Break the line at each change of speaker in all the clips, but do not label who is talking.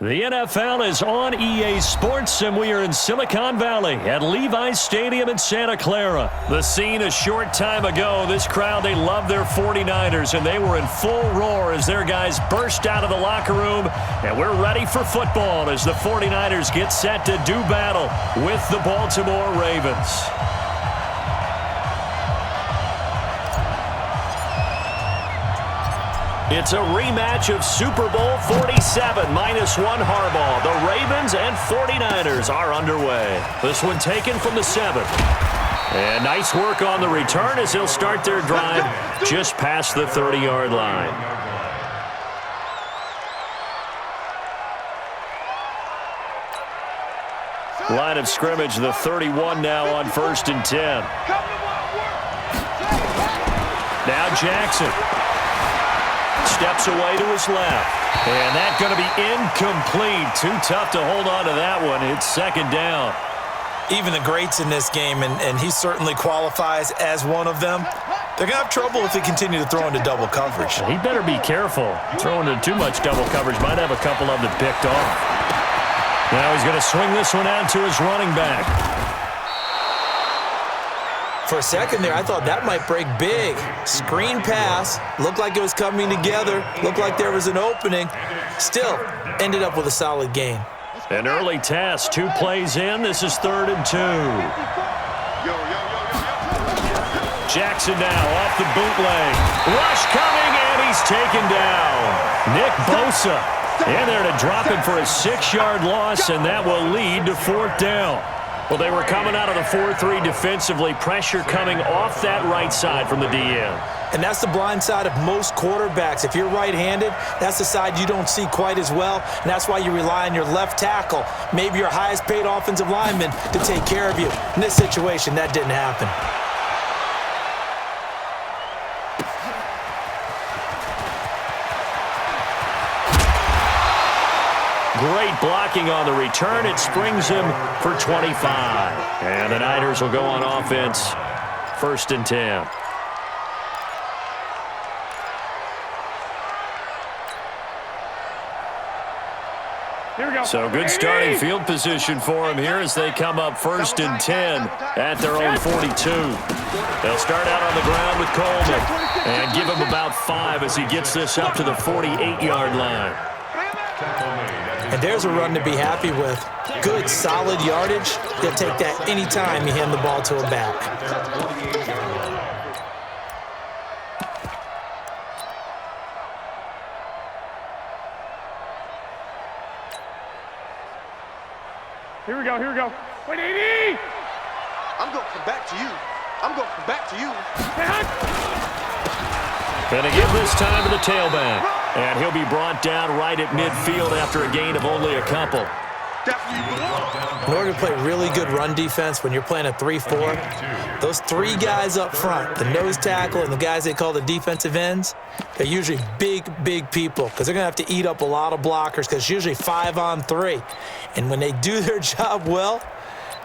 The NFL is on EA Sports, and we are in Silicon Valley at Levi's Stadium in Santa Clara. The scene a short time ago, this crowd, they love their 49ers, and they were in full roar as their guys burst out of the locker room, and we're ready for football as the 49ers get set to do battle with the Baltimore Ravens. It's a rematch of Super Bowl 47 -1 Harbaugh. The Ravens and 49ers are underway. This one taken from the 7. And nice work on the return as they'll start their drive just past the 30-yard line. Line of scrimmage, the 31 now on 1st and 10. Now Jackson. Steps away to his left. And that's going to be incomplete. Too tough to hold on to that one. It's 2nd down.
Even the greats in this game, and he certainly qualifies as one of them, they're going to have trouble if they continue to throw into double coverage.
He better be careful. Throwing into too much double coverage might have a couple of them picked off. Now he's going to swing this one out to his running back.
For a second there, I thought that might break big. Screen pass. Looked like it was coming together. Looked like there was an opening. Still, ended up with a solid gain.
An early test. 2 plays in. This is 3rd and 2. Jackson now off the bootleg. Rush coming, and he's taken down. Nick Bosa in there to drop him for a 6-yard loss, and that will lead to 4th down. Well, they were coming out of the 4-3 defensively. Pressure coming off that right side from the DN.
And that's the blind side of most quarterbacks. If you're right-handed, that's the side you don't see quite as well. And that's why you rely on your left tackle, maybe your highest-paid offensive lineman, to take care of you. In this situation, that didn't happen.
Great blocking on the return. It springs him for 25. And the Niners will go on offense. 1st and 10.
Here we go.
So good starting field position for him here as they come up 1st and 10 at their own 42. They'll start out on the ground with Coleman and give him about 5 as he gets this up to the 48-yard line.
And there's a run to be happy with. Good, solid yardage. He'll take that any time you hand the ball to a back.
Here we go, here we go. Wait, 80!
I'm going to come back to you. I'm going to come back to you.
Going to give this time to the tailback. And he'll be brought down right at midfield after a gain of only a couple.
In order to play really good run defense when you're playing a 3-4, those 3 guys up front, the nose tackle and the guys they call the defensive ends, they're usually big, big people because they're going to have to eat up a lot of blockers because it's usually 5 on 3. And when they do their job well,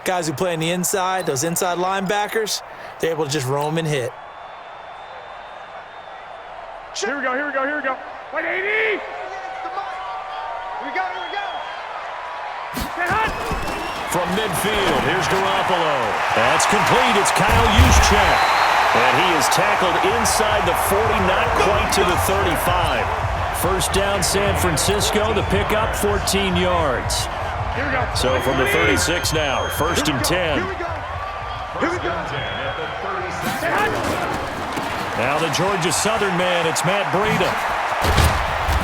guys who play on the inside, those inside linebackers, they're able to just roam and hit.
Here we go, here we go, here we go. Wait, 80!
Here we go, here we go.
From midfield, here's Garoppolo. That's complete. It's Kyle Juszczyk. And he is tackled inside the 40, not quite to the 35. 1st down, San Francisco. The pickup, 14 yards.
Here we go.
So from the 36 now, 1st and 10.
Here we go. Here we go.
Now the Georgia Southern man, it's Matt Breida.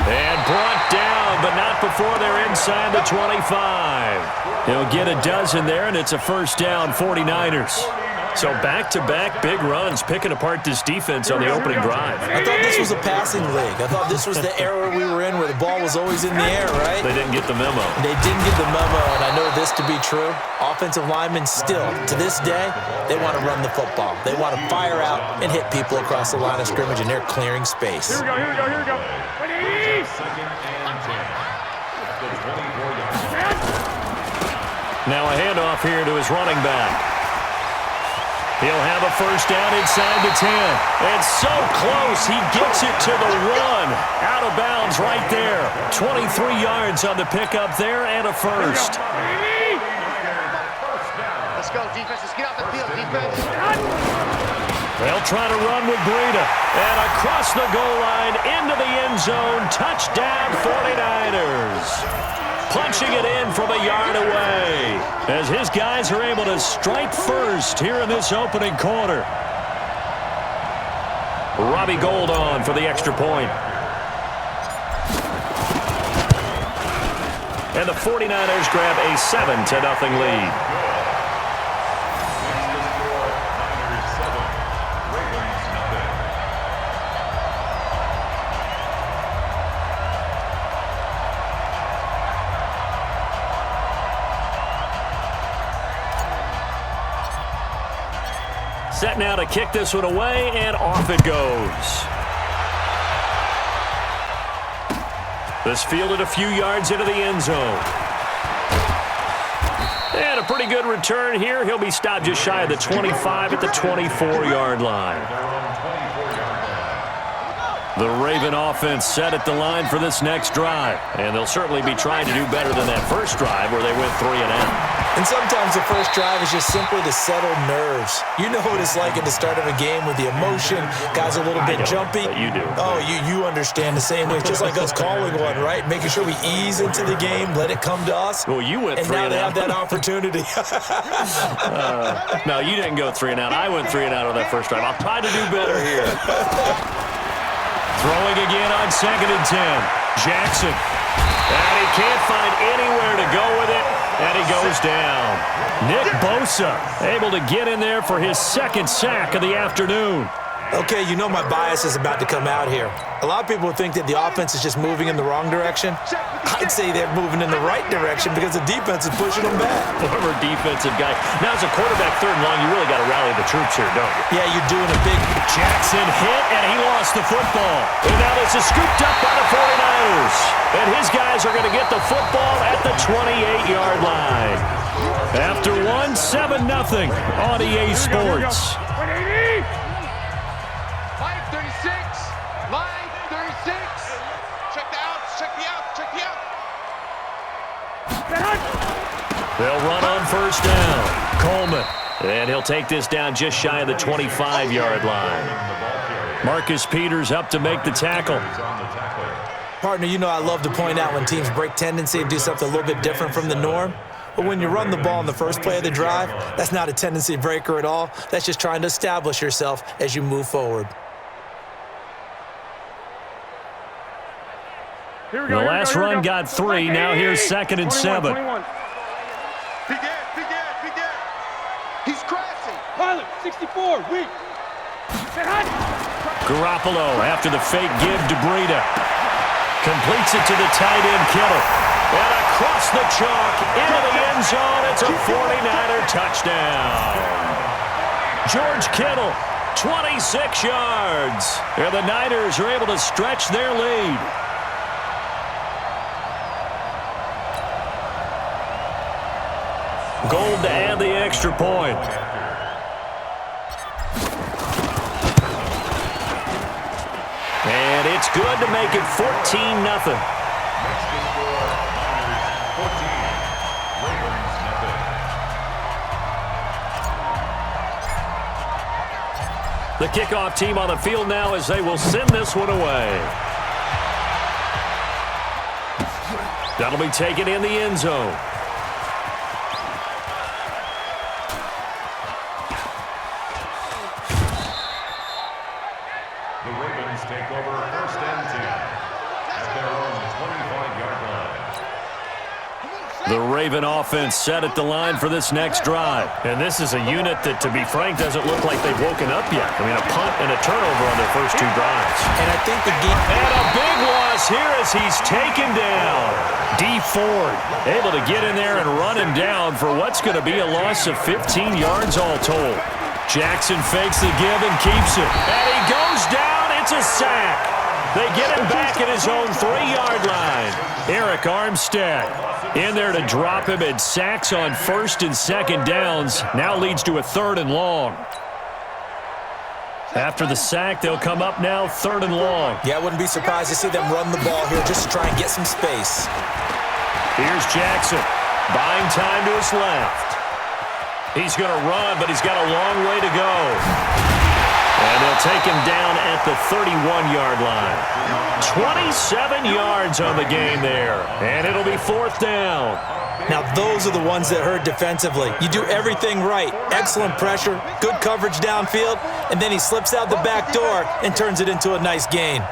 And brought down, but not before they're inside the 25. He'll get a dozen there, and it's a 1st down, 49ers. So back-to-back big runs, picking apart this defense on the opening drive.
I thought this was a passing league. I thought this was the era we were in where the ball was always in the air, right?
They didn't get the memo.
They didn't get the memo, and I know this to be true. Offensive linemen still, to this day, they want to run the football. They want to fire out and hit people across the line of scrimmage, and they're clearing space.
Here we go, here we go, here we go. Wait, 80!
Now a handoff here to his running back. He'll have a first down inside the 10. And so close, he gets it to the 1. Out of bounds right there. 23 yards on the pickup there and a first.
Let's go, defense. Let's get out the field, defense.
They'll try to run with Breida. And across the goal line, into the end zone. Touchdown, 49ers. Punching it in from a yard away as his guys are able to strike first here in this opening quarter. Robbie Gould on for the extra point. And the 49ers grab a 7-0 lead. Set now to kick this one away, and off it goes. This fielded a few yards into the end zone. And a pretty good return here. He'll be stopped just shy of the 25 at the 24-yard line. The Raven offense set at the line for this next drive. And they'll certainly be trying to do better than that first drive where they went 3 and out.
And sometimes the first drive is just simply to settle nerves. You know what it's like at the start of a game with the emotion. Guys are a little bit jumpy.
You do.
Oh, you understand the same way. It's just like us calling one, right? Making sure we ease into the game, let it come to us.
Well, you went 3 and out.
And now they have that opportunity.
No, you didn't go 3 and out. I went 3 and out on that first drive. I'll try to do better here. Throwing again on 2nd and 10. Jackson. And he can't find anywhere to go with it. And he goes down. Nick Bosa able to get in there for his 2nd sack of the afternoon.
Okay, you know my bias is about to come out here. A lot of people think that the offense is just moving in the wrong direction. I'd say they're moving in the right direction because the defense is pushing them back.
Former defensive guy. Now, as a quarterback 3rd and long, you really got to rally the troops here, don't you?
Yeah, you're doing a big...
Jackson hit, and he lost the football. And now this is scooped up by the 49ers. And his guys are going to get the football at the 28-yard line. After 1-7-0 on EA Sports.
36. Check the outs. Check the outs. Check the outs.
They'll run on first down. Coleman. And he'll take this down just shy of the 25-yard line. Marcus Peters up to make the tackle.
Partner, you know I love to point out when teams break tendency and do something a little bit different from the norm. But when you run the ball in the first play of the drive, that's not a tendency breaker at all. That's just trying to establish yourself as you move forward.
The last run got 3. Now here's 2nd and 7.
He's crashing.
Pilot, 64, weak.
Garoppolo after the fake give to Breida. Completes it to the tight end, Kittle. And across the chalk, into the end zone. It's a 49er touchdown. George Kittle, 26 yards. And the Niners are able to stretch their lead. Gold to add the extra point. And it's good to make it 14-0. The kickoff team on the field now as they will send this one away. That'll be taken in the end zone.
Take over 1st and 10 at their own 25-yard line.
The Raven offense set at the line for this next drive. And this is a unit that, to be frank, doesn't look like they've woken up yet. I mean, a punt and a turnover on their first 2 drives.
And I think the game...
And a big loss here as he's taken down. D. Ford able to get in there and run him down for what's going to be a loss of 15 yards all told. Jackson fakes the give and keeps it. And he goes down. It's a sack. They get him back at his own 3-yard line. Eric Armstead in there to drop him, and sacks on 1st and 2nd downs. Now leads to a 3rd and long. After the sack, they'll come up now 3rd and long.
Yeah, I wouldn't be surprised to see them run the ball here just to try and get some space.
Here's Jackson, buying time to his left. He's going to run, but he's got a long way to go. And they'll take him down at the 31-yard line. 27 yards on the game there, and it'll be 4th down.
Now, those are the ones that hurt defensively. You do everything right. Excellent pressure, good coverage downfield, and then he slips out the back door and turns it into a nice gain.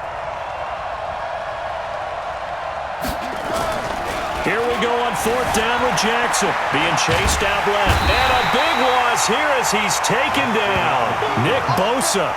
Here we go on 4th down with Jackson, being chased out left. And a big loss here as he's taken down. Nick Bosa.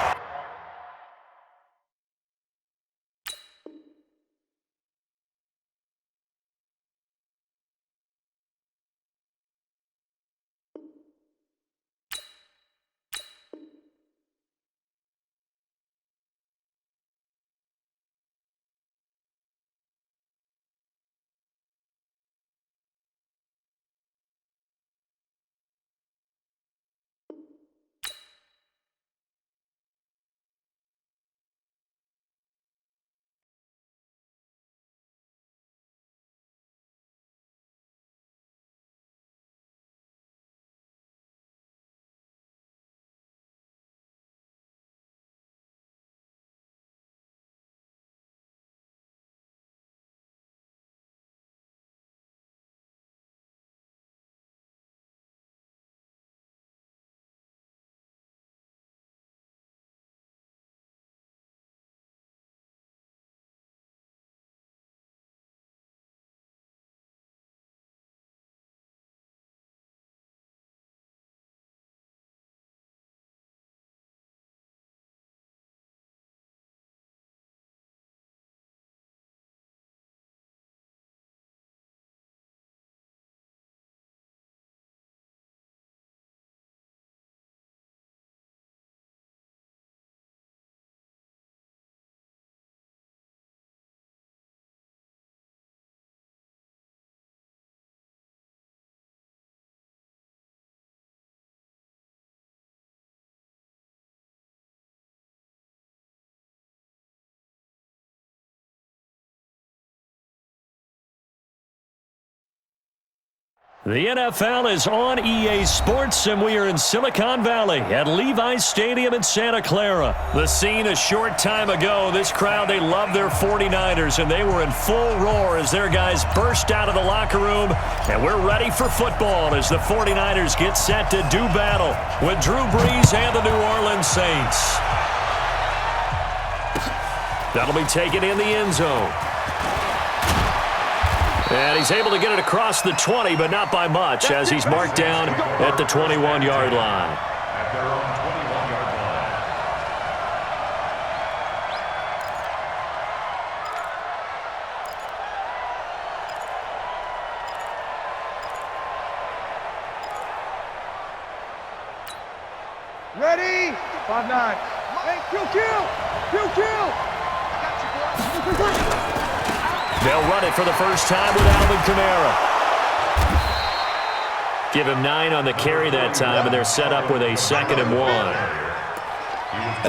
The NFL is on EA Sports, and we are in Silicon Valley at Levi's Stadium in Santa Clara. The scene a short time ago. This crowd, they love their 49ers, and they were in full roar as their guys burst out of the locker room. And we're ready for football as the 49ers get set to do battle with Drew Brees and the New Orleans Saints. That'll be taken in the end zone. And he's able to get it across the 20, but not by much, as he's marked down at the 21-yard line.
At their own 21-yard line.
Ready? 5-9. Hey, kill.
They'll run it for the first time with Alvin Kamara. Give him 9 on the carry that time, and they're set up with a 2nd and 1.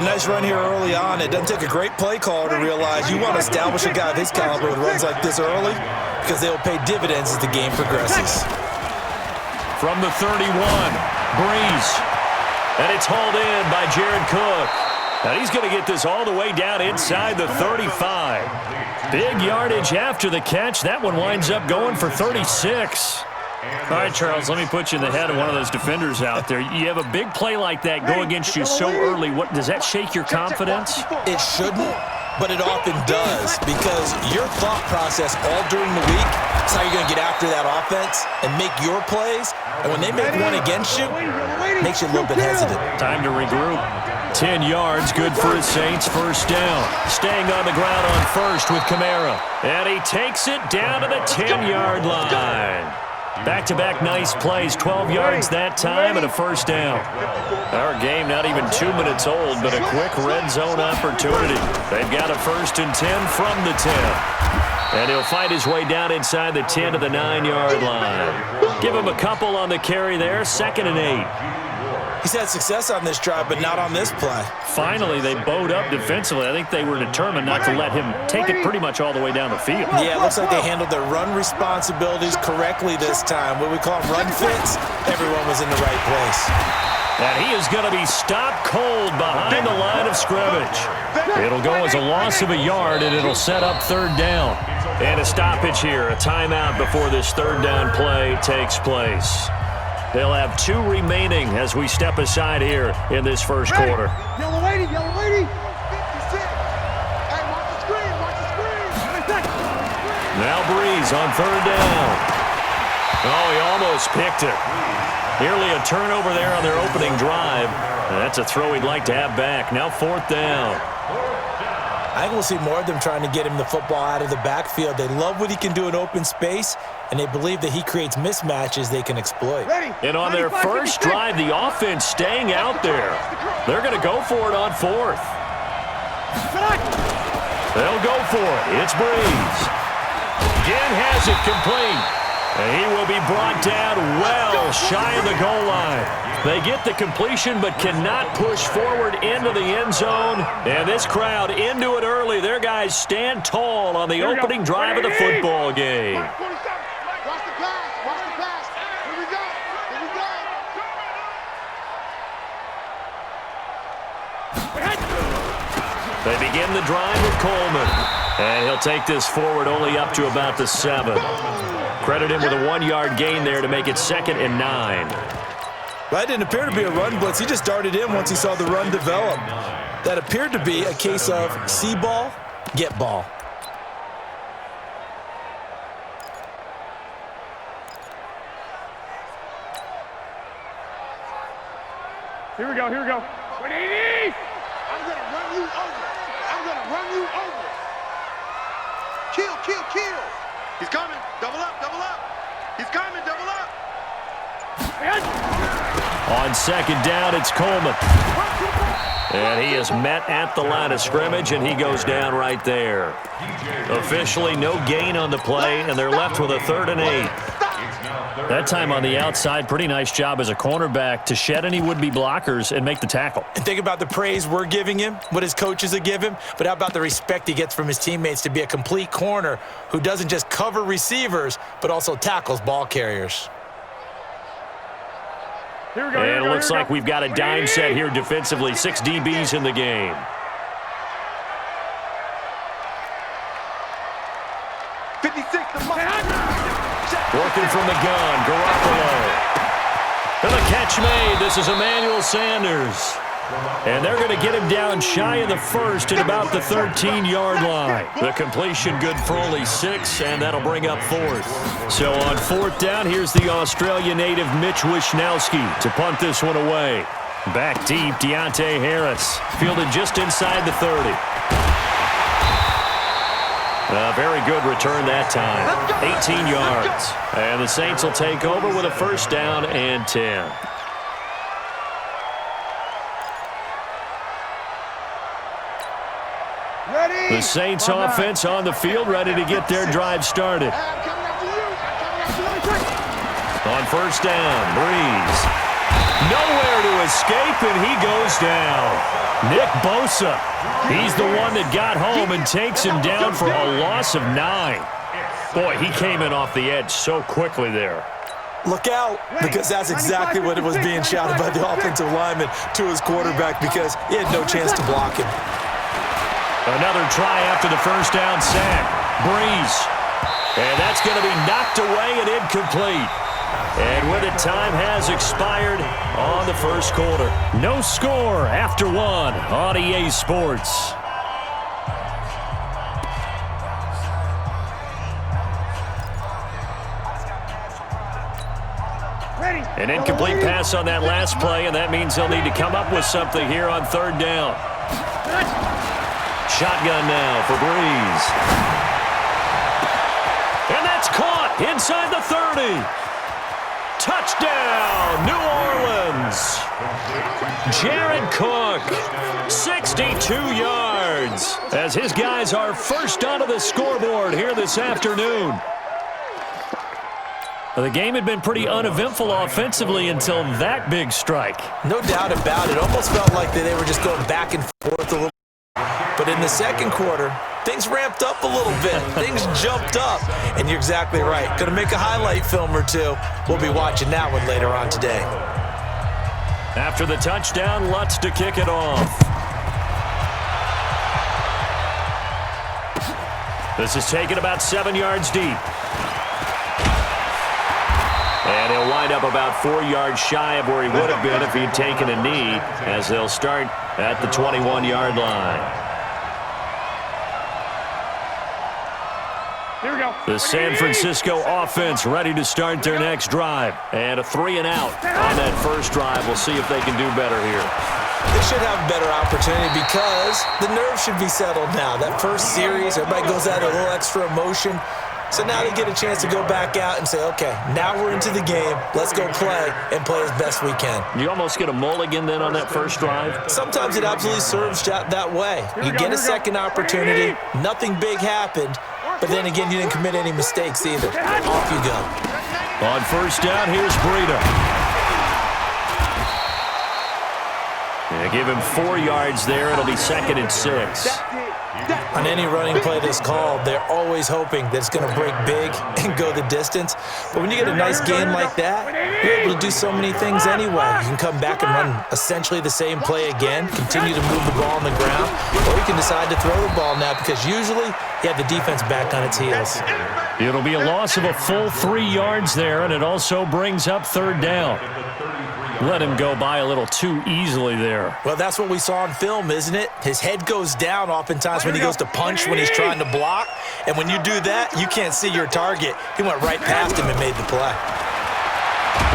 A nice run here early on. It doesn't take a great play caller to realize you want to establish a guy of his caliber with runs like this early because they will pay dividends as the game progresses.
From the 31, Brees. And it's hauled in by Jared Cook. And he's going to get this all the way down inside the 35. Big yardage after the catch. That one winds up going for 36. All right, Charles, let me put you in the head of one of those defenders out there. You have a big play like that go against you so early. What does that shake your confidence?
It shouldn't, but it often does because your thought process all during the week is how you're going to get after that offense and make your plays. And when they make one against you, it makes you a little bit hesitant.
Time to regroup. 10 yards, good for his Saints. First down. Staying on the ground on first with Kamara. And he takes it down to the 10-yard line. Back-to-back nice plays, 12 yards that time and a first down. Our game not even 2 minutes old, but a quick red zone opportunity. They've got a 1st and 10 from the 10. And he'll find his way down inside the 10 to the 9-yard line. Give him a couple on the carry there, 2nd and 8.
He's had success on this drive, but not on this play.
Finally, they bowed up defensively. I think they were determined not to let him take it pretty much all the way down the field.
Yeah, it looks like they handled their run responsibilities correctly this time. What we call them run fits, everyone was in the right place.
And he is going to be stopped cold behind the line of scrimmage. It'll go as a loss of a yard, and it'll set up third down. And a stoppage here, a timeout before this third down play takes place. They'll have 2 remaining as we step aside here in this first quarter.
Yellow lady, yellow lady. 56. Hey, watch the screen, watch the screen.
Now Breeze on third down. Oh, he almost picked it. Nearly a turnover there on their opening drive. And that's a throw he'd like to have back. Now fourth down.
I think we'll see more of them trying to get him the football out of the backfield. They love what he can do in open space, and they believe that he creates mismatches they can exploit.
And on their first drive, the offense staying out there. They're going to go for it on fourth. They'll go for it. It's Breeze. Again has it complete. And he will be brought down well shy of the goal line. They get the completion but cannot push forward into the end zone. And this crowd into it early. Their guys stand tall on the opening drive of the football game.
Watch the pass, watch the pass. Here we go, here we go.
They begin the drive with Coleman. And he'll take this forward only up to about the 7. Credit him with a 1-yard gain there to make it 2nd and 9.
That didn't appear to be a run blitz. He just darted in once he saw the run develop. That appeared to be a case of see ball, get ball.
Here we go, here we go. 180!
I'm going to run you over. I'm going to run you over. Kill, kill, kill. He's coming. Double up, double up. He's coming, double up.
On second down, it's Coleman. And he is met at the line of scrimmage, and he goes down right there. Officially no gain on the play, and they're left with a 3rd and 8. That time on the outside, pretty nice job as a cornerback to shed any would-be blockers and make the tackle.
And think about the praise we're giving him, what his coaches have given him, but how about the respect he gets from his teammates to be a complete corner who doesn't just cover receivers, but also tackles ball carriers.
Here we go,
And it looks like we've got a dime set here defensively. 6 DBs in the game. Working from the gun, Garoppolo. And the catch made. This is Emmanuel Sanders. And they're going to get him down shy of the 1st at about the 13-yard line. The completion good for only 6, and that'll bring up 4th. So on 4th down, here's the Australia native Mitch Wishnowski to punt this one away. Back deep, Deontay Harris. Fielded just inside the 30. A very good return that time. 18 yards. And the Saints will take over with a 1st down and 10. The Saints offense on the field, ready to get their drive started. On 1st down, Breeze. Nowhere to escape, and he goes down. Nick Bosa. He's the one that got home and takes him down for a loss of 9. Boy, he came in off the edge so quickly there.
Look out, because that's exactly what it was being shouted by the offensive lineman to his quarterback, because he had no chance to block him.
Another try after the 1st down sack. Breeze. And that's going to be knocked away and incomplete. And with it, time has expired on the 1st quarter. No score after 1 on EA Sports. An incomplete pass on that last play, and that means they'll need to come up with something here on 3rd down. Shotgun now for Breeze. And that's caught inside the 30. Touchdown, New Orleans. Jared Cook, 62 yards, as his guys are first onto the scoreboard here this afternoon. The game had been pretty uneventful offensively until that big strike.
No doubt about it. Almost felt like they were just going back and forth a little. But in the second quarter, things ramped up a little bit. Things jumped up. And you're exactly right. Going to make a highlight film or two. We'll be watching that one later on today.
After the touchdown, Lutz to kick it off. This is taken about 7 yards deep. And he'll wind up about 4 yards shy of where he would have been if he'd taken a knee, as they'll start at the 21-yard line.
Here we go.
The San Francisco offense ready to start their next drive. And a 3-and-out on that first drive. We'll see if they can do better here.
They should have a better opportunity because the nerves should be settled now. That first series, everybody goes out a little extra emotion. So now they get a chance to go back out and say, okay, now we're into the game. Let's go play and play as best we can.
You almost get a mulligan then on that first drive?
Sometimes it absolutely serves that way. You get a second opportunity. Nothing big happened. But then again, you didn't commit any mistakes either. Off you go.
On first down, here's Breida. They give him 4 yards there. It'll be 2nd and 6.
On any running play that's called, they're always hoping that it's going to break big and go the distance. But when you get a nice game like that, you're able to do so many things anyway. You can come back and run essentially the same play again, continue to move the ball on the ground, or you can decide to throw the ball now because usually you have the defense back on its heels.
It'll be a loss of a full 3 yards there, and it also brings up 3rd down. Let him go by a little too easily there.
Well, that's what we saw on film, isn't it? His head goes down oftentimes when he goes to punch when he's trying to block. And when you do that, you can't see your target. He went right past him and made the play.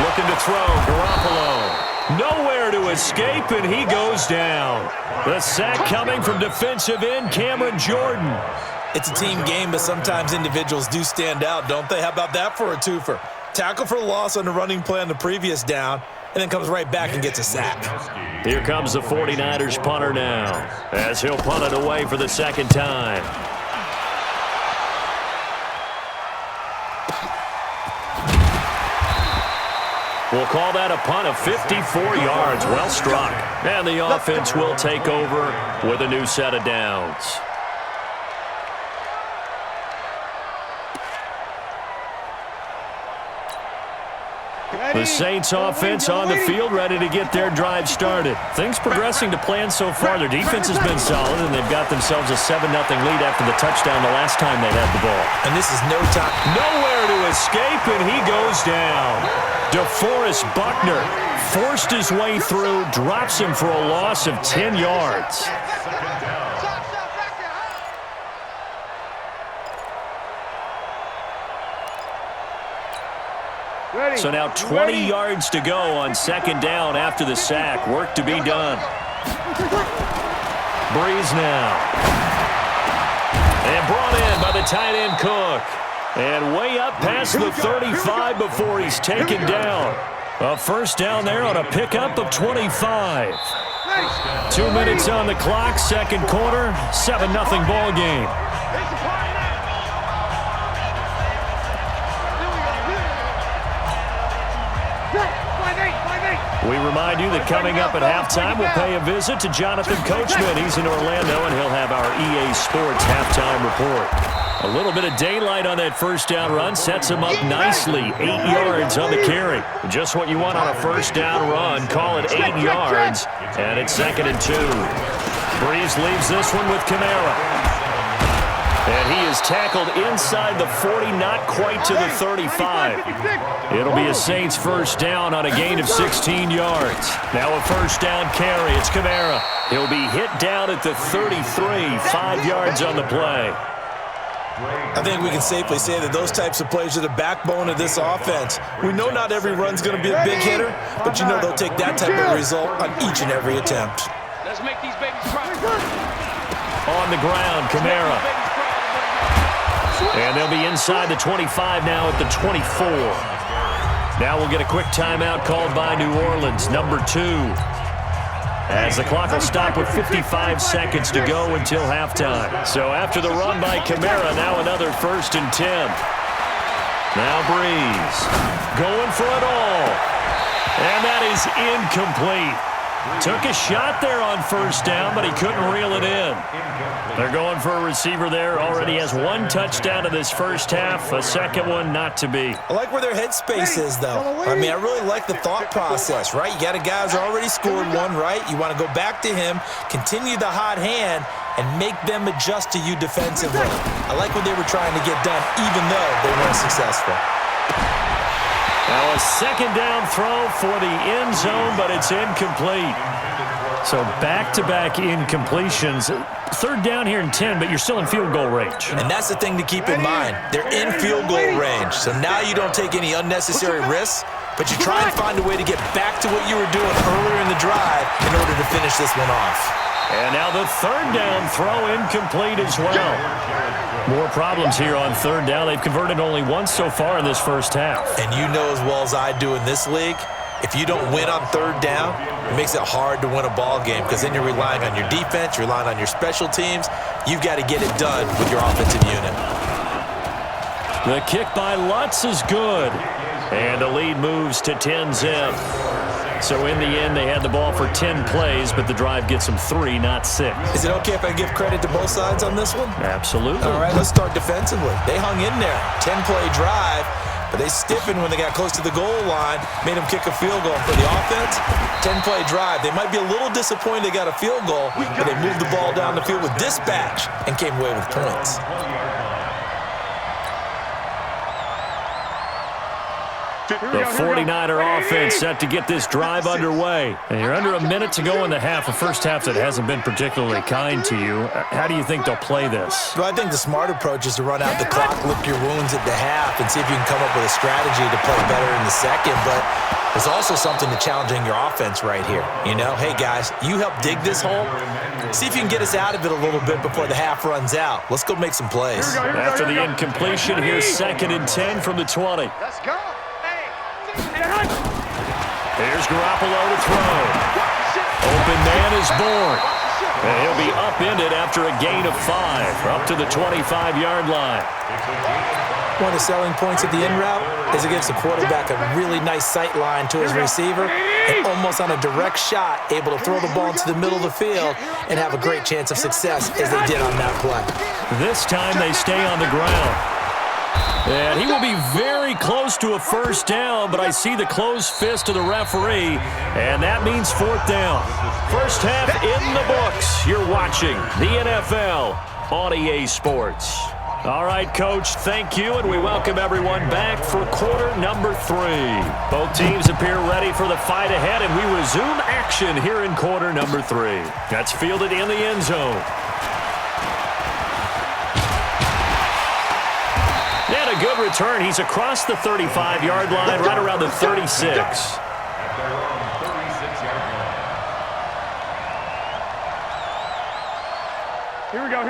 Looking to throw, Garoppolo. Nowhere to escape, and he goes down. The sack coming from defensive end Cameron Jordan.
It's a team game, but sometimes individuals do stand out, don't they? How about that for a twofer? Tackle for loss on the running play on the previous down, and then comes right back and gets a sack.
Here comes the 49ers punter now, as he'll punt it away for the second time. We'll call that a punt of 54 yards. Well struck. And the offense will take over with a new set of downs. The Saints offense on the field, ready to get their drive started. Things progressing to plan so far. Their defense has been solid, and they've got themselves a 7-0 lead after the touchdown the last time they had the ball.
And this is no time.
Nowhere to escape, and he goes down. DeForest Buckner forced his way through, drops him for a loss of 10 yards. So now 20 yards to go on second down after the sack. Work to be done. Breeze now. And brought in by the tight end Cook. And way up past the 35 before he's taken down. A first down there on a pickup of 25. 2 minutes on the clock, second quarter, 7-0 ball game. We remind you that coming up at halftime, we'll pay a visit to Jonathan Coachman. He's in Orlando, and he'll have our EA Sports halftime report. A little bit of daylight on that first down run sets him up nicely. 8 yards on the carry. Just what you want on a first down run. Call it 8 yards, and it's 2nd and 2. Breeze leaves this one with Kamara. And he is tackled inside the 40, not quite to the 35. It'll be a Saints first down on a gain of 16 yards. Now a first down carry. It's Kamara. He'll be hit down at the 33, 5 yards on the play.
I think we can safely say that those types of plays are the backbone of this offense. We know not every run's going to be a big hitter, but you know they'll take that type of result on each and every attempt.
Let's make these babies cry.
On the ground, Kamara. And they'll be inside the 25 now at the 24. Now we'll get a quick timeout called by New Orleans, number 2. As the clock will stop with 55 seconds to go until halftime. So after the run by Kamara, now another 1st and 10. Now Breeze going for it all. And that is incomplete. Took a shot there on first down, but he couldn't reel it in. They're going for a receiver there. Already has one touchdown in this first half. A second one not to be.
I like where their headspace is, though. I mean, I really like the thought process, right? You got a guy who's already scored one, right? You want to go back to him, continue the hot hand, and make them adjust to you defensively. I like what they were trying to get done, even though they weren't successful.
Now a second down throw for the end zone, but it's incomplete. So back-to-back incompletions. Third down here in 10, but you're still in field goal range.
And that's the thing to keep in mind. They're in field goal range. So now you don't take any unnecessary risks, but you try and find a way to get back to what you were doing earlier in the drive in order to finish this one off.
And now the third down throw incomplete as well. More problems here on third down. They've converted only once so far in this first half.
And you know as well as I do in this league, if you don't win on third down, it makes it hard to win a ball game because then you're relying on your defense, you're relying on your special teams. You've got to get it done with your offensive unit.
The kick by Lutz is good. And the lead moves to 10-zip. So in the end, they had the ball for 10 plays, but the drive gets them 3, not 6.
Is it okay if I give credit to both sides on this one?
Absolutely.
All right, let's start defensively. They hung in there. 10-play drive, but they stiffened when they got close to the goal line, made them kick a field goal. For the offense, 10-play drive. They might be a little disappointed they got a field goal, but they moved the ball down the field with dispatch and came away with points.
The 49er offense set to get this drive underway. And you're under a minute to go in the half, a first half that hasn't been particularly kind to you. How do you think they'll play this?
Well, I think the smart approach is to run out the clock, lick your wounds at the half, and see if you can come up with a strategy to play better in the second. But there's also something to challenging your offense right here. You know, hey, guys, you help dig this hole. See if you can get us out of it a little bit before the half runs out. Let's go make some plays.
After the incompletion, here's 2nd and 10 from the 20.
Let's go.
Here's Garoppolo to throw. Open man is born. And he'll be upended after a gain of 5, up to the 25-yard line.
One of the selling points of the in route is against the quarterback, a really nice sight line to his receiver, and almost on a direct shot, able to throw the ball into the middle of the field and have a great chance of success as they did on that play.
This time they stay on the ground. And he will be very close to a first down, but I see the closed fist of the referee, and that means 4th down. First half in the books. You're watching the NFL on EA Sports. All right, Coach, thank you, and we welcome everyone back for quarter number 3. Both teams appear ready for the fight ahead, and we resume action here in quarter number 3. That's fielded in the end zone. And a good return. He's across the 35-yard line, right around the 36.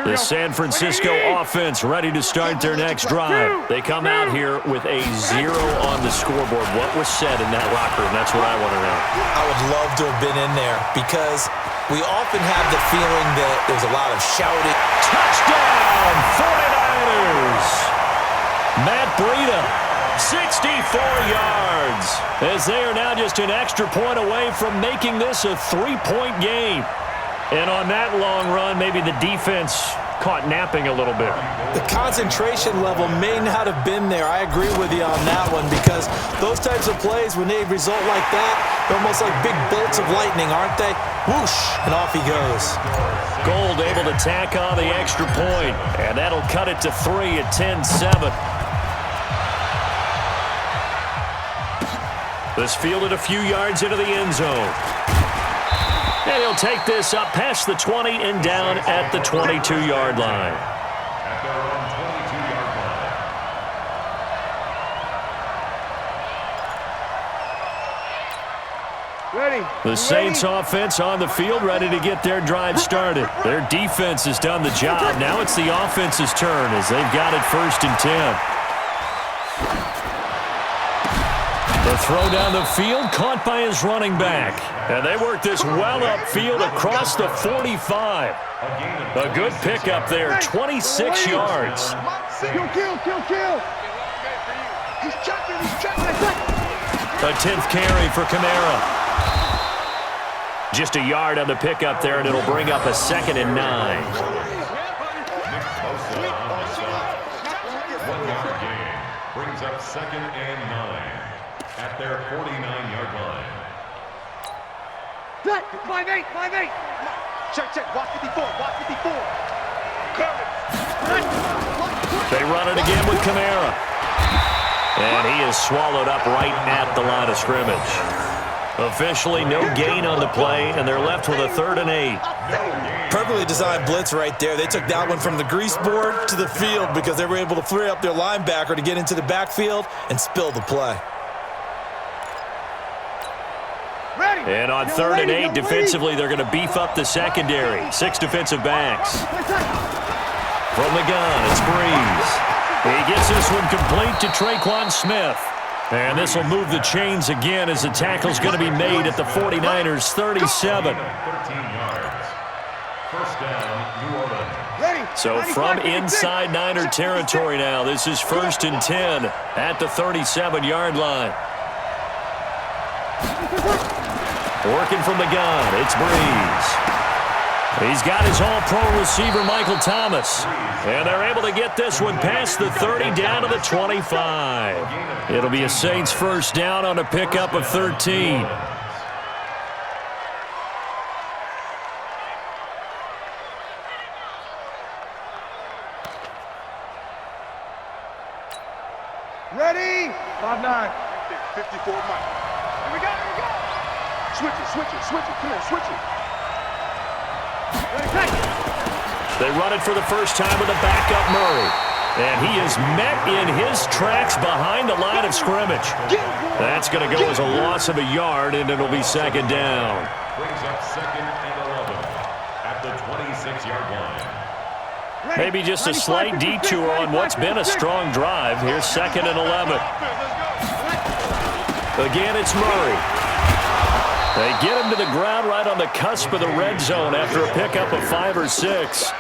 The San Francisco offense ready to start their next drive. They come out here with a 0 on the scoreboard. What was said in that locker room? That's what I want to know.
I would love to have been in there because we often have the feeling that there's a lot of shouting.
Touchdown, 49ers! Matt Breida, 64 yards, as they are now just an extra point away from making this a 3-point game. And on that long run, maybe the defense caught napping a little bit.
The concentration level may not have been there. I agree with you on that one because those types of plays, when they result like that, they're almost like big bolts of lightning, aren't they? Whoosh, and off he goes.
Gold able to tack on the extra point, and that'll cut it to 3 at 10-7. This fielded a few yards into the end zone. And he'll take this up past the 20 and down at the 22-yard line.
At their own 22-yard line.
Ready.
The Saints offense on the field, ready to get their drive started. Their defense has done the job. Now it's the offense's turn as they've got it 1st and 10. The throw down the field, caught by his running back. And they work this well upfield across the 45. A good pickup there, 26 yards.
Kill.
He's checking, he's checking.
A 10th carry for Kamara. Just a yard on the pickup there, and it'll bring up a 2nd and 9.
One-yard gain brings up 2nd and 9 at their 49-yard line.
5-8, 5-8.
Check. Watch 54, watch 54.
They run it again with Kamara. And he is swallowed up right at the line of scrimmage. Officially no gain on the play, and they're left with a 3rd and 8.
Perfectly designed blitz right there. They took that one from the grease board to the field because they were able to free up their linebacker to get into the backfield and spill the play.
And on 3rd and 8, defensively, they're going to beef up the secondary. 6 defensive backs. From the gun, it's Breeze. He gets this one complete to Traquan Smith. And this will move the chains again as the tackle's going to be made at the 49ers' 37.
13 yards. First down, New Orleans.
So from inside Niner territory now, this is 1st and 10 at the 37-yard line. Working from the gun, it's Breeze. He's got his all-pro receiver, Michael Thomas. And they're able to get this one past the 30 down to the 25. It'll be a Saints first down on a pickup of 13.
Ready? 5-9.
54, Mike. Here we go. Switch it. Come on, switch it.
They run it for the first time with a backup Murray. And he is met in his tracks behind the line of scrimmage. That's going to go as a loss of a yard, and it'll be 2nd down.
Brings up 2nd and 11 at the 26-yard line.
Maybe just a slight detour on what's been a strong drive. Here's 2nd and 11. Again, it's Murray. They get him to the ground right on the cusp of the red zone after a pickup of 5 or 6.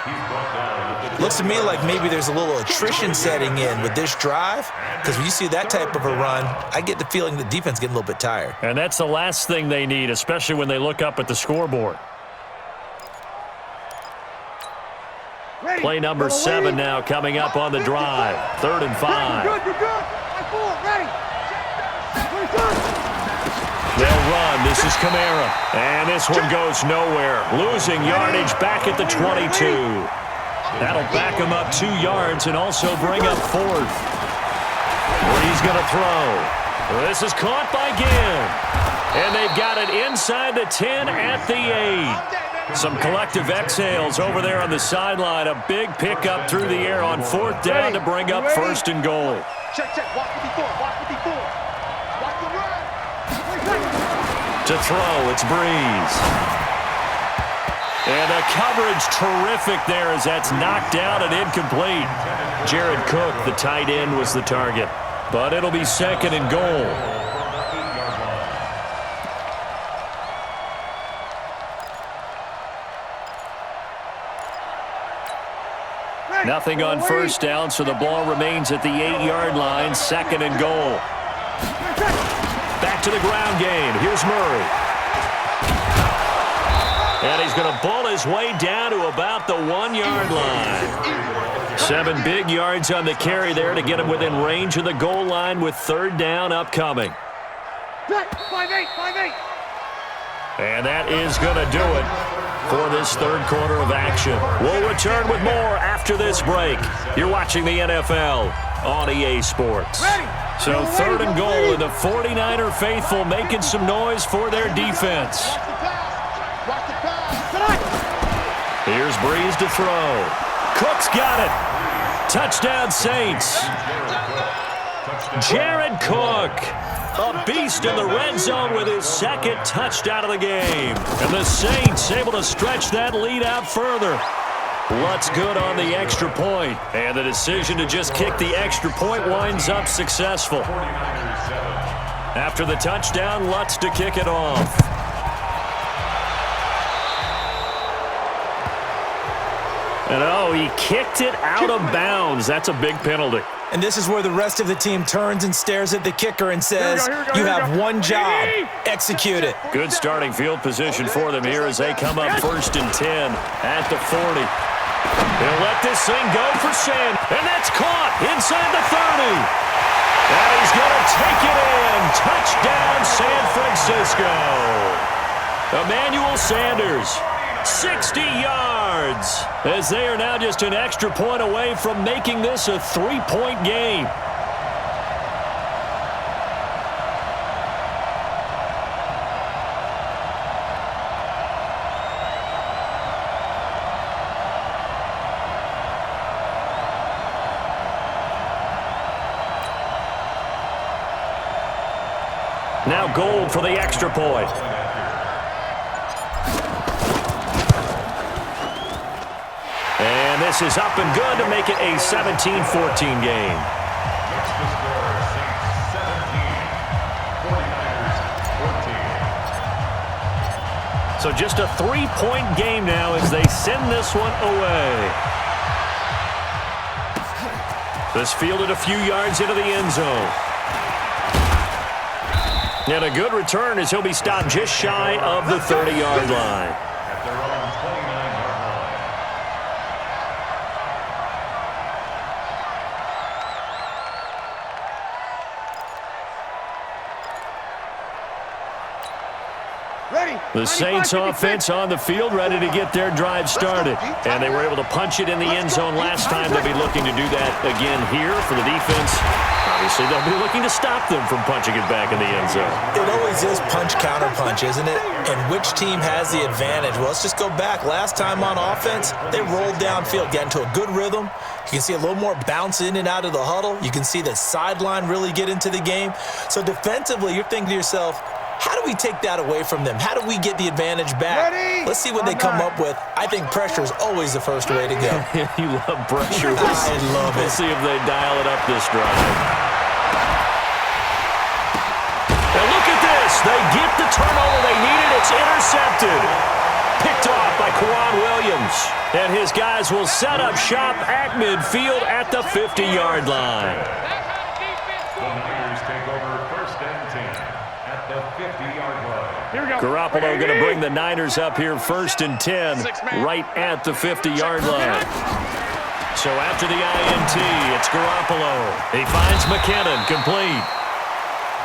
Looks to me like maybe there's a little attrition setting in with this drive, because when you see that type of a run, I get the feeling the defense getting a little bit tired.
And that's the last thing they need, especially when they look up at the scoreboard. Play number 7 now coming up on the drive. 3rd and 5.
You're good. Ready.
They'll run. This is Kamara. And this one goes nowhere. Losing yardage back at the 22. That'll back him up 2 yards and also bring up 4th. Breeze going to throw. This is caught by Ginn. And they've got it inside the 10 at the 8. Some collective exhales over there on the sideline. A big pickup through the air on 4th down to bring up 1st and goal.
Check. Watch 54. Watch the run.
To throw, it's Breeze. And the coverage terrific there as that's knocked down and incomplete. Jared Cook, the tight end, was the target. But it'll be 2nd and goal. Nothing on 1st down, so the ball remains at the 8-yard line. 2nd and goal. Back to the ground game. Here's Murray. And he's going to bull his way down to about the 1-yard line. 7 big yards on the carry there to get him within range of the goal line with 3rd down upcoming.
5-8.
And that is going to do it for this 3rd quarter of action. We'll return with more after this break. You're watching the NFL on EA Sports. So 3rd and goal, and the 49er faithful making some noise for their defense. Here's Breeze to throw. Cook's got it. Touchdown Saints. Jared Cook, a beast in the red zone with his 2nd touchdown of the game. And the Saints able to stretch that lead out further. Lutz good on the extra point, and the decision to just kick the extra point winds up successful. After the touchdown, Lutz to kick it off. And oh, he kicked it out of bounds. That's a big penalty.
And this is where the rest of the team turns and stares at the kicker and says, you have one job, execute it.
Good starting field position for them here as they come up 1st and 10 at the 40. He'll let this thing go for Sand, and that's caught inside the 30. And he's going to take it in. Touchdown, San Francisco. Emmanuel Sanders, 60 yards, as they are now just an extra point away from making this a 3-point game. Now Gold for the extra point. And this is up and good to make it a 17-14 game.
Next to score, Saints 17, 49ers 14.
So just a 3-point game now as they send this one away. This fielded a few yards into the end zone. And a good return as he'll be stopped just shy of the 30-yard line.
At their own 29-yard line.
The Saints offense on the field ready to get their drive started. And they were able to punch it in the end zone last time. They'll be looking to do that again here for the defense. Obviously, they'll be looking to stop them from punching it back in the end zone.
It always is punch-counter-punch, isn't it? And which team has the advantage? Well, let's just go back. Last time on offense, they rolled downfield, got into a good rhythm. You can see a little more bounce in and out of the huddle. You can see the sideline really get into the game. So defensively, you're thinking to yourself, how do we take that away from them? How do we get the advantage back? Let's see what they come up with. I think pressure is always the first way to go.
You love pressure.
I love it.
We'll see if they dial it up this drive. And look at this. They get the turnover they needed. It's intercepted. Picked off by Quan Williams. And his guys will set up shop at midfield at the 50-yard line.
The Niners take over 1st and 10 at the 50-yard line.
Here we go.
Garoppolo going to bring the Niners up here 1st and 10 right at the 50-yard line. So after the INT, it's Garoppolo. He finds McKinnon complete.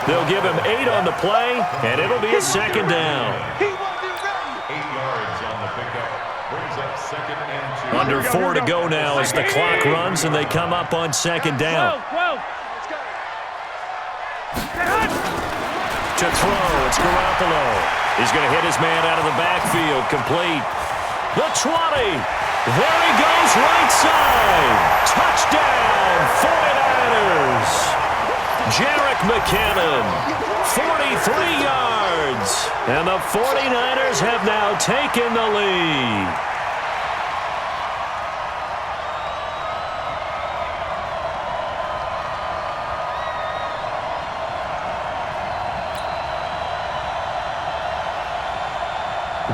They'll give him 8 on the play, and it'll be a 2nd down.
8 yards on the pickup. Brings up 2nd and 2.
Under 4 to go now as the clock runs, and they come up on 2nd down. To throw, it's Garoppolo. He's going to hit his man out of the backfield, complete. The 20. There he goes, right side. Touchdown, 49ers. Jerick McKinnon, 43 yards. And the 49ers have now taken the lead.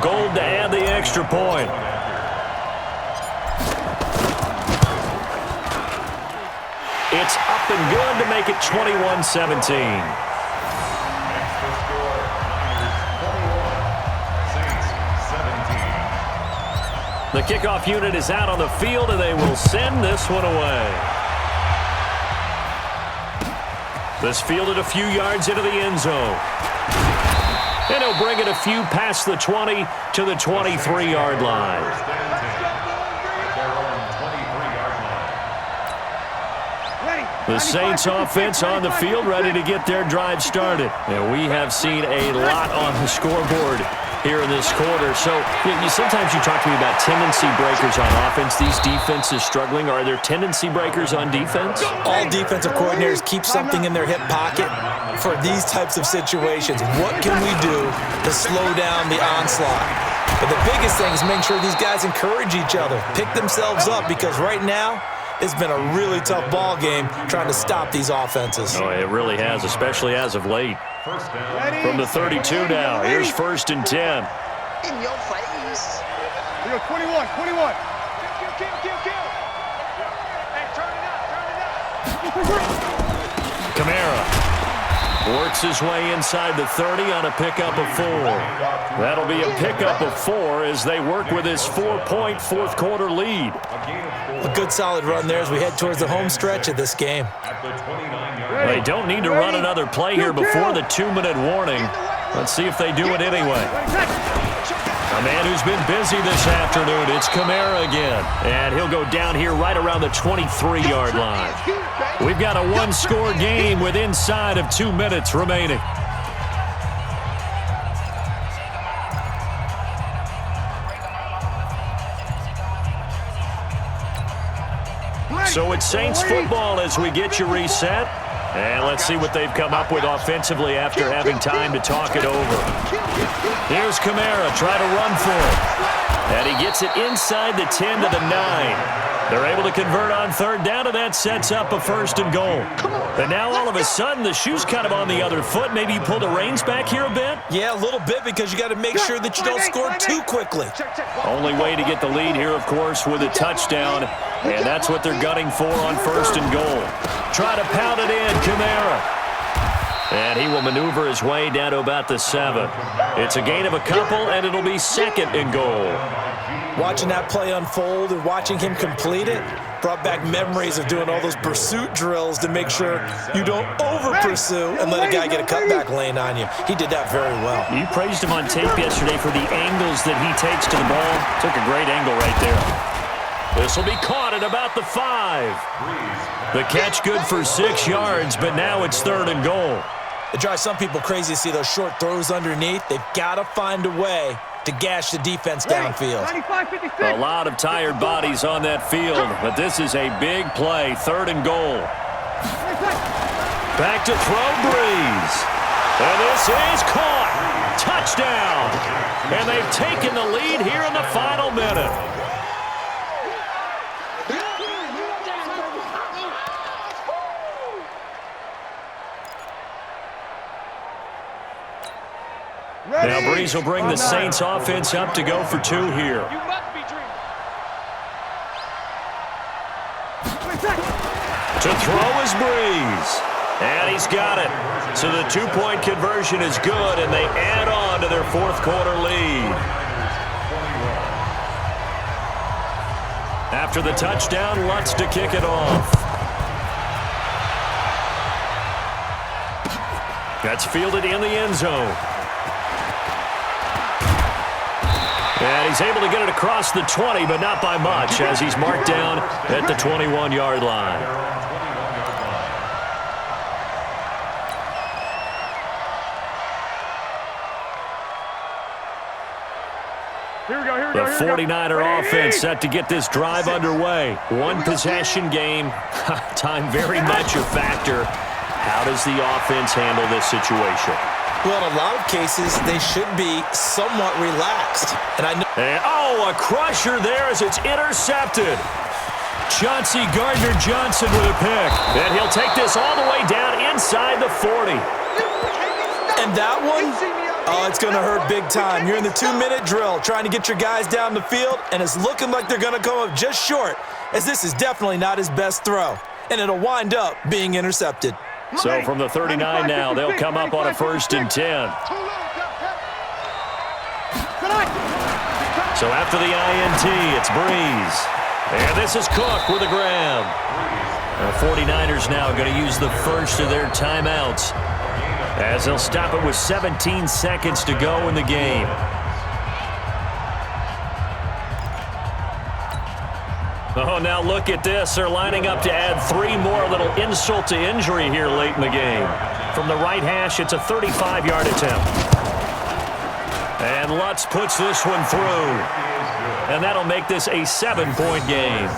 Gold to add the extra point. It's up and good to make it 21-17.
Next to score, Niners 21, Saints 17.
The kickoff unit is out on the field, and they will send this one away. This fielded a few yards into the end zone. And he'll bring it a few past the 20 to the 23-yard line.
First and 10 at their own 23-yard line.
The Saints offense on the field ready to get their drive started. And we have seen a lot on the scoreboard here in this quarter. So sometimes you talk to me about tendency breakers on offense. These defenses struggling. Are there tendency breakers on defense?
All defensive coordinators keep something in their hip pocket for these types of situations. What can we do to slow down the onslaught? But the biggest thing is make sure these guys encourage each other, pick themselves up, because right now it's been a really tough ball game trying to stop these offenses.
Oh, it really has, especially as of late.
First down.
From the 32 now, here's 1st and 10.
In your face.
We go 21, 21.
Hey, turn it up.
Kamara works his way inside the 30 on a pickup of 4. That'll be a pickup of 4 as they work with his 4-point fourth-quarter lead.
A good solid run there as we head towards the home stretch of this game.
They don't need to run another play here before the 2-minute warning. Let's see if they do it anyway. A man who's been busy this afternoon, it's Kamara again. And he'll go down here right around the 23-yard line. We've got a one-score game with inside of 2 minutes remaining. So it's Saints football as we get you reset. And let's see what they've come up with offensively after having time to talk it over. Here's Kamara, try to run for it. And he gets it inside the 10 to the 9. They're able to convert on third down, and that sets up a 1st and goal. And now all of a sudden, the shoe's kind of on the other foot. Maybe you pull the reins back here a bit?
Yeah, a little bit because you got to make sure that you don't score too quickly.
Only way to get the lead here, of course, with a touchdown. And that's what they're gunning for on 1st and goal. Try to pound it in, Kamara. And he will maneuver his way down to about the 7. It's a gain of a couple, and it'll be 2nd and goal.
Watching that play unfold and watching him complete it brought back memories of doing all those pursuit drills to make sure you don't over-pursue and let a guy get a cutback lane on you. He did that very well.
You praised him on tape yesterday for the angles that he takes to the ball. Took a great angle right there. This will be caught at about the 5. The catch good for 6 yards, but now it's 3rd and goal.
It drives some people crazy to see those short throws underneath. They've got to find a way to gash the defense downfield.
A lot of tired bodies on that field, but this is a big play, 3rd and goal. Back to throw, Breeze. And this is caught. Touchdown. And they've taken the lead here in the final minute. Now Breeze will bring the Saints offense up to go for 2 here. To throw is Breeze. And he's got it. So the 2-point conversion is good, and they add on to their fourth-quarter lead. After the touchdown, Lutz to kick it off. That's fielded in the end zone. And he's able to get it across the 20, but not by much, as he's marked down at the 21-yard line. The 49er offense set to get this drive underway. One-possession game. Time very much a factor. How does the offense handle this situation?
Well, in a lot of cases, they should be somewhat relaxed. And I know.
And, a crusher there as it's intercepted. Chauncey Gardner-Johnson with a pick. And he'll take this all the way down inside the 40.
And that one, it's going to hurt big time. You're in the 2-minute drill trying to get your guys down the field, and it's looking like they're going to come up just short, as this is definitely not his best throw. And it'll wind up being intercepted.
So from the 39 now, they'll come up on a 1st and 10. So after the INT, it's Breeze. And this is Cook with a grab. The 49ers now going to use the first of their timeouts, as they'll stop it with 17 seconds to go in the game. Oh, now look at this. They're lining up to add 3 more, little insult to injury here late in the game. From the right hash, it's a 35-yard attempt. And Lutz puts this one through. And that'll make this a 7-point game.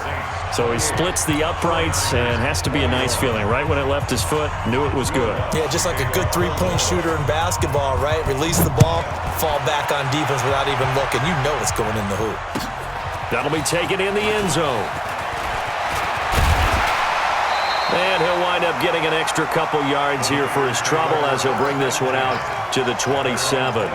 So he splits the uprights, and has to be a nice feeling. Right when it left his foot, knew it was good.
Yeah, just like a good 3-point shooter in basketball, right? Release the ball, fall back on defense without even looking. You know it's going in the hoop.
That'll be taken in the end zone. And he'll wind up getting an extra couple yards here for his trouble, as he'll bring this one out to the 27.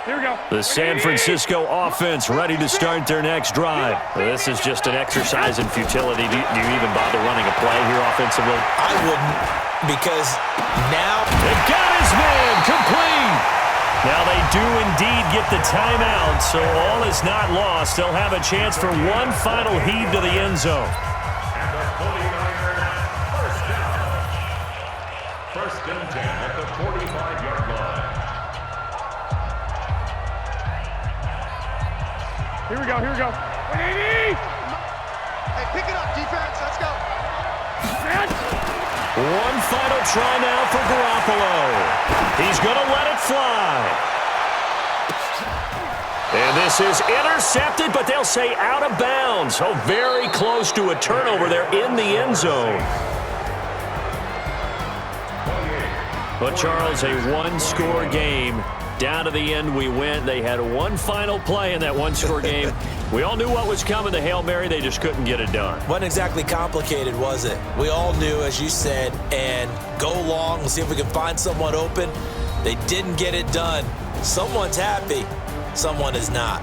Here we go.
The San Francisco offense ready to start their next drive. This is just an exercise in futility. Do you even bother running a play here offensively?
I wouldn't, because now
They got his man complete. Now they do indeed get the timeout, so all is not lost. They'll have a chance for one final heave to the end zone.
And the 49ers first down. First and 10 at the 45-yard line.
Here we go. Here we go. 180.
Hey, pick it up, defense. Let's go.
Man.
One final try now for Garoppolo. He's going to let it fly. And this is intercepted, but they'll say out of bounds. Oh, very close to a turnover there in the end zone. But, Charles, a one-score game. Down to the end we went. They had one final play in that one-score game. We all knew what was coming, the Hail Mary. They just couldn't get it done.
wasn't exactly complicated, was it? We all knew, as you said, and go long and see if we can find someone open. They didn't get it done. Someone's happy. Someone is not.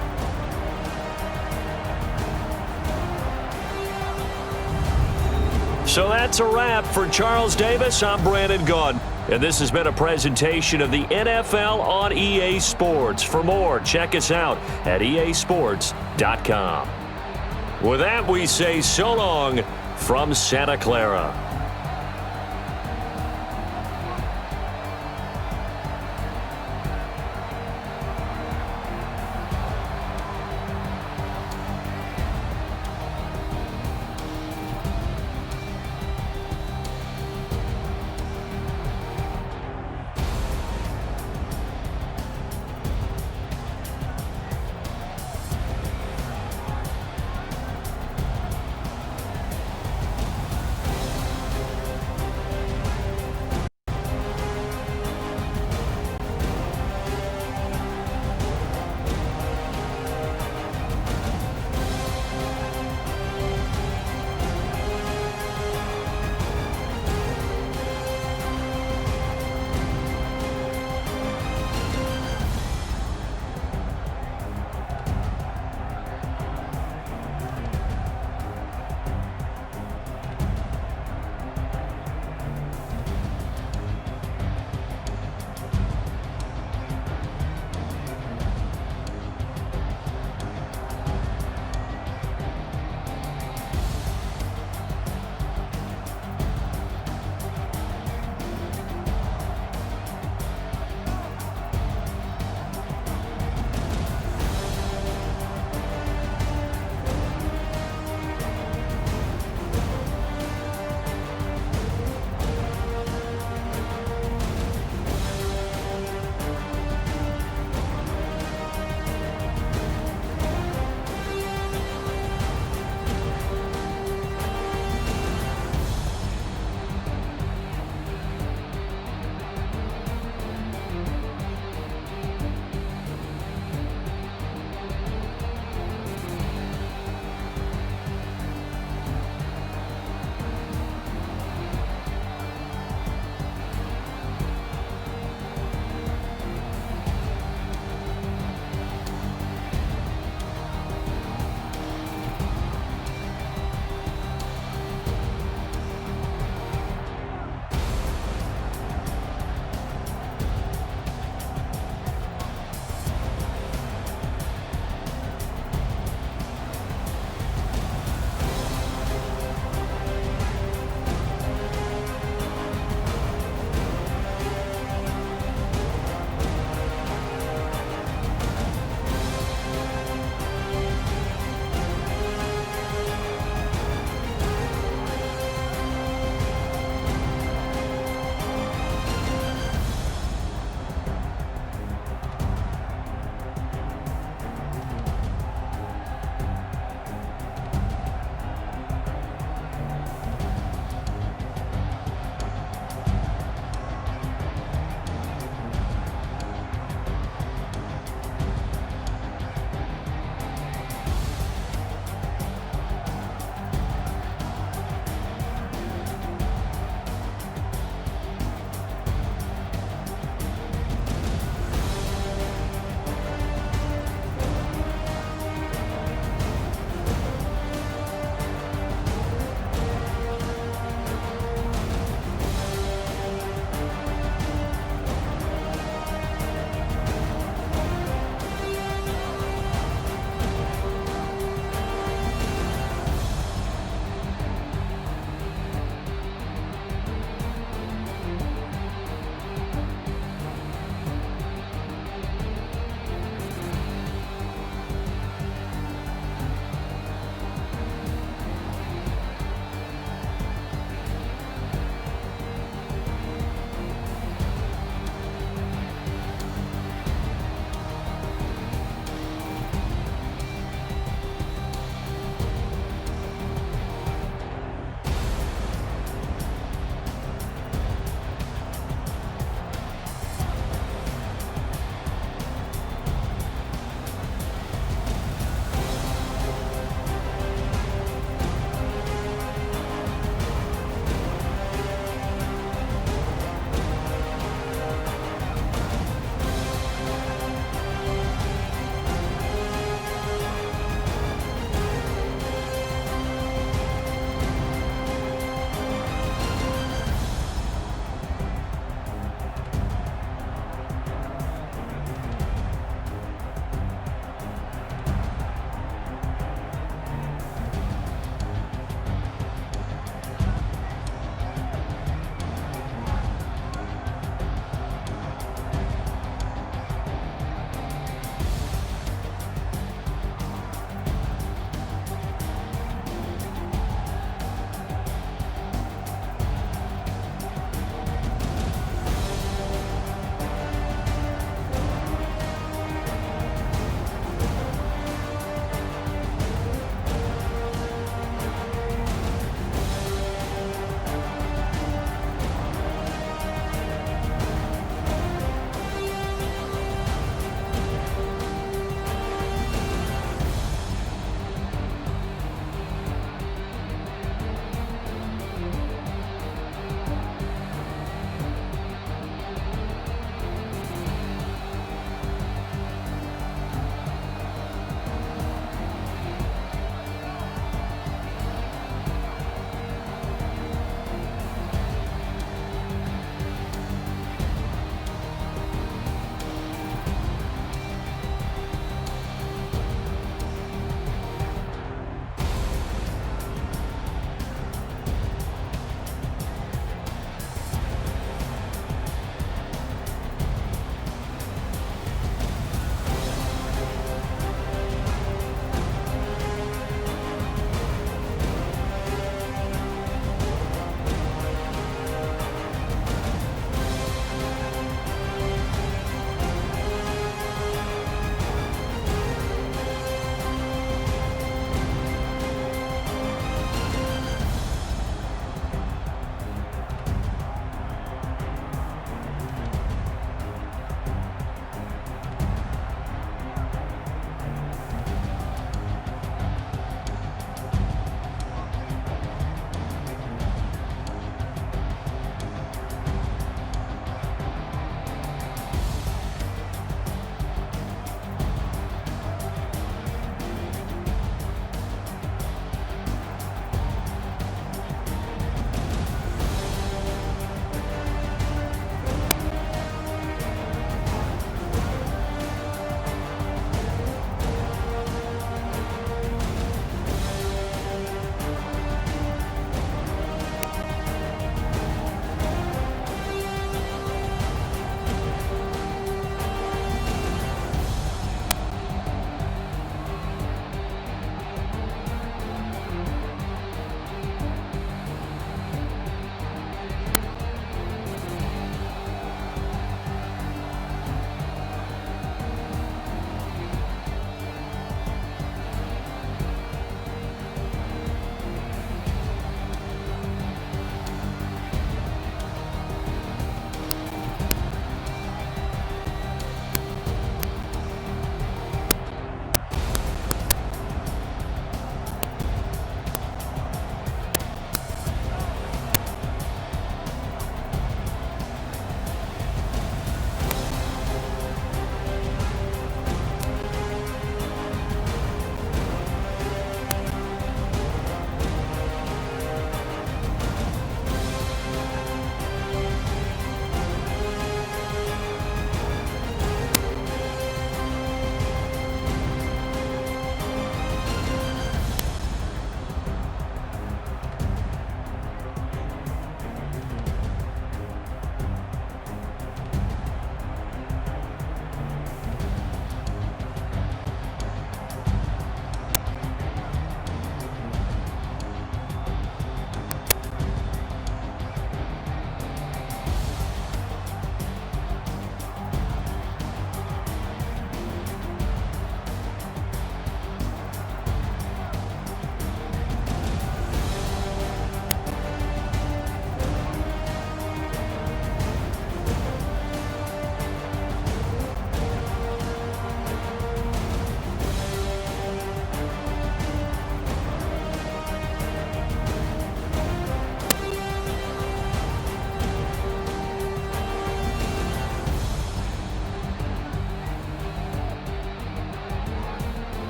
So that's a wrap for Charles Davis. I'm Brandon Gaudin. And this has been a presentation of the NFL on EA Sports. For more, check us out at easports.com. With that, we say so long from Santa Clara.